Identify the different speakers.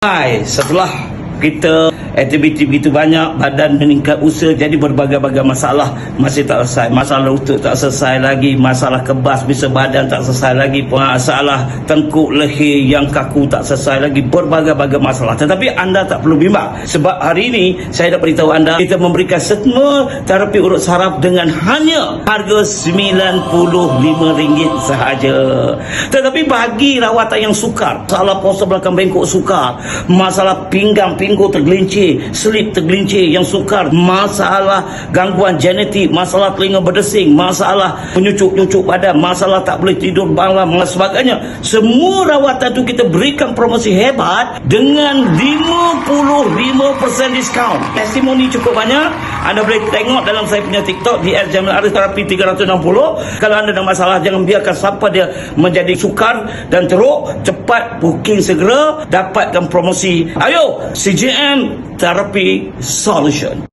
Speaker 1: Hai, setelah kita aktiviti begitu banyak, badan meningkat usaha, jadi berbagai-bagai masalah masih tak selesai. Masalah lutut tak selesai lagi, masalah kebas bisa badan tak selesai lagi, masalah tengkuk leher yang kaku tak selesai lagi, berbagai-bagai masalah. Tetapi anda tak perlu bimbang, sebab hari ini saya nak beritahu anda, kita memberikan semua terapi urut saraf dengan hanya harga RM95 sahaja. Tetapi bagi rawatan yang sukar, masalah postur belakang bengkok sukar, masalah pinggang pinggul tergelincir, selip tergelincir yang sukar, masalah gangguan genetik, masalah telinga berdesing, masalah menyucuk-nyucuk badan, masalah tak boleh tidur malam dan sebagainya, semua rawatan tu kita berikan promosi hebat dengan 55% diskaun. Testimoni cukup banyak, anda boleh tengok dalam saya punya TikTok di Jamil Arif Terapi 360. Kalau anda ada masalah, jangan biarkan sampai dia menjadi sukar dan teruk. Cepat booking segera, dapatkan promosi. Ayo, CJM Therapy Solution.